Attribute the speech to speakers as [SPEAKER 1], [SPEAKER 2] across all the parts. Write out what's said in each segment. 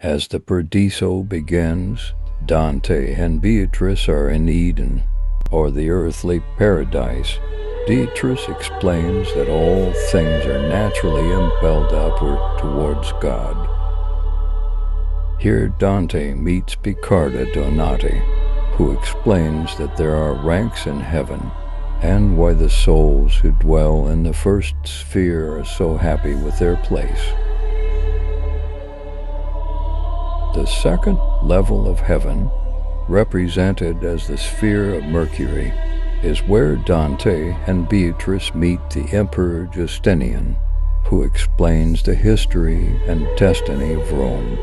[SPEAKER 1] As the Paraiso begins, Dante and Beatrice are in Eden, or the earthly paradise. Beatrice explains that all things are naturally impelled upward towards God. Here Dante meets Piccarda Donati, who explains that there are ranks in heaven, and why the souls who dwell in the first sphere are so happy with their place. The second level of heaven, represented as the sphere of Mercury, is where Dante and Beatrice meet the Emperor Justinian, who explains the history and destiny of Rome,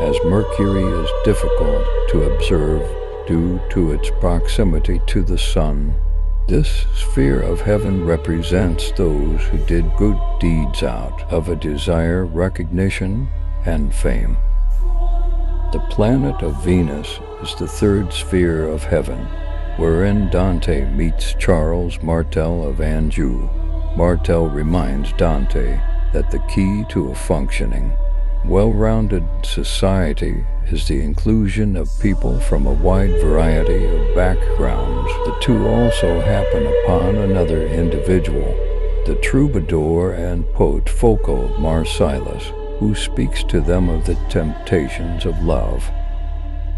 [SPEAKER 1] as Mercury is difficult to observe due to its proximity to the sun. This sphere of heaven represents those who did good deeds out of a desire, recognition, and fame. The planet of Venus is the third sphere of heaven, wherein Dante meets Charles Martel of Anjou. Martel reminds Dante that the key to a functioning, well-rounded society is the inclusion of people from a wide variety of backgrounds. The two also happen upon another individual, the troubadour and poet Folco of Marsyllus, who speaks to them of the temptations of love.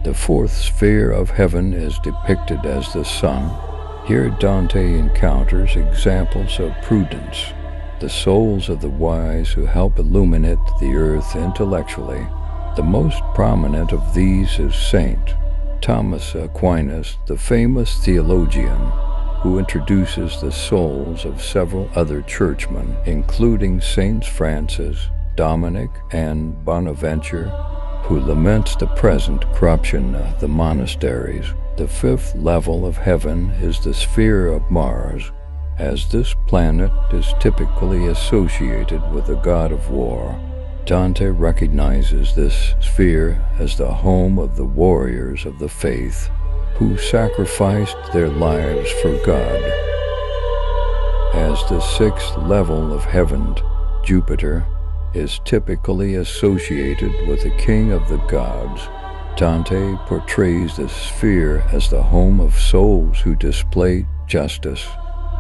[SPEAKER 1] The fourth sphere of heaven is depicted as the sun. Here Dante encounters examples of prudence, the souls of the wise who help illuminate the earth intellectually. The most prominent of these is Saint Thomas Aquinas, the famous theologian, who introduces the souls of several other churchmen, including Saints Francis, Dominic, and Bonaventure, who laments the present corruption of the monasteries. The fifth level of heaven is the sphere of Mars, as this planet is typically associated with the god of war. Dante recognizes this sphere as the home of the warriors of the faith, who sacrificed their lives for God. As the sixth level of heaven, Jupiter is typically associated with the king of the gods. Dante portrays the sphere as the home of souls who display justice.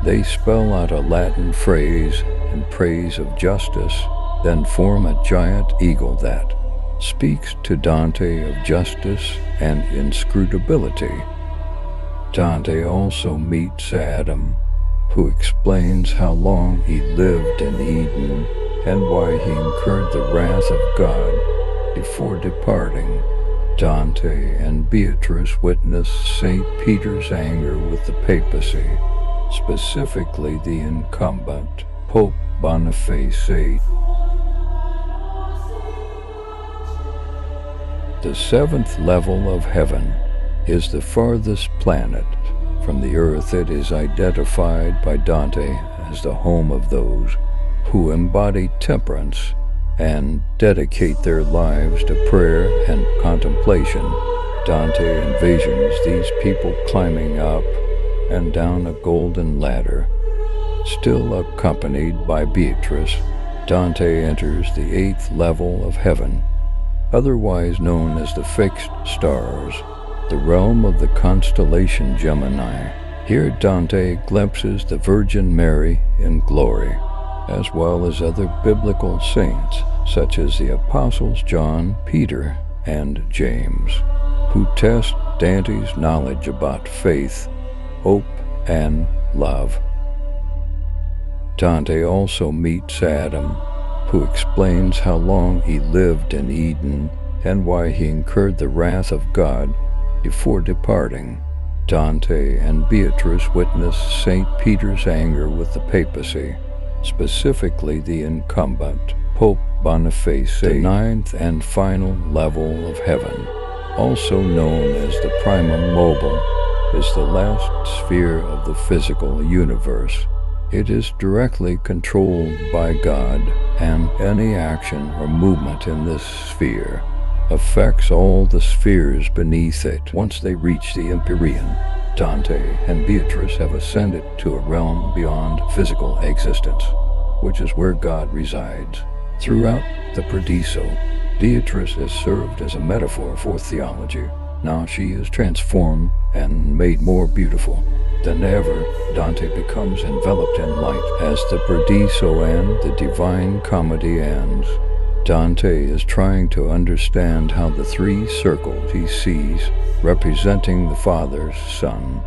[SPEAKER 1] They spell out a Latin phrase in praise of justice, then form a giant eagle that speaks to Dante of justice and inscrutability. Dante also meets Adam, who explains how long he lived in Eden and why he incurred the wrath of God before departing. Dante and Beatrice witness St. Peter's anger with the papacy, specifically the incumbent, Pope Boniface VIII. The seventh level of heaven is the farthest planet from the earth. It is identified by Dante as the home of those who embody temperance and dedicate their lives to prayer and contemplation. Dante envisions these people climbing up and down a golden ladder. Still accompanied by Beatrice, Dante enters the eighth level of heaven, otherwise known as the fixed stars, the realm of the constellation Gemini. Here Dante glimpses the Virgin Mary in glory, as well as other biblical saints, such as the apostles John, Peter, and James, who test Dante's knowledge about faith, hope, and love. Dante also meets Adam, who explains how long he lived in Eden and why he incurred the wrath of God before departing. Dante and Beatrice witness St. Peter's anger with the papacy, specifically the incumbent, Pope Boniface VIII. The ninth and final level of heaven, also known as the primum mobile, is the last sphere of the physical universe. It is directly controlled by God, and any action or movement in this sphere affects all the spheres beneath it. Once they reach the Empyrean, Dante and Beatrice have ascended to a realm beyond physical existence, which is where God resides. Throughout the Paraiso, Beatrice has served as a metaphor for theology. Now she is transformed and made more beautiful than ever. Dante becomes enveloped in light as the Paradiso and the Divine Comedy ends. Dante is trying to understand how the three circles he sees, representing the Father, Son,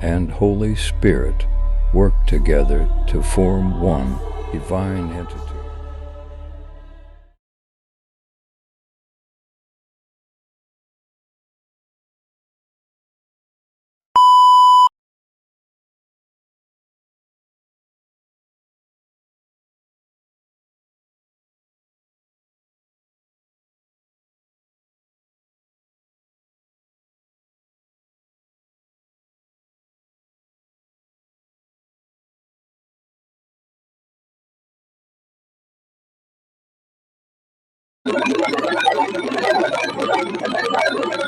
[SPEAKER 1] and Holy Spirit, work together to form one divine entity.